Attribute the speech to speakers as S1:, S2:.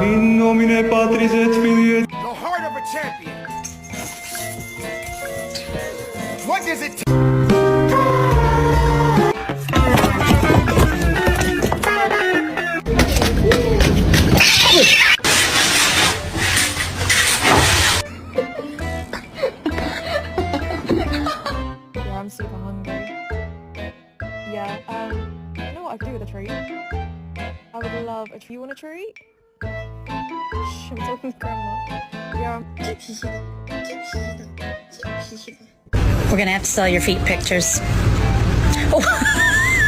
S1: In nomine Patris et Filii et...
S2: The heart of a champion. What does it take?
S3: Yeah, I'm super hungry. Yeah, you know what I could do with a treat? I would love a treat. You want a treat? Shh, I'm talking to grandma. Yeah,
S4: We're gonna have to sell your feet pictures. Oh.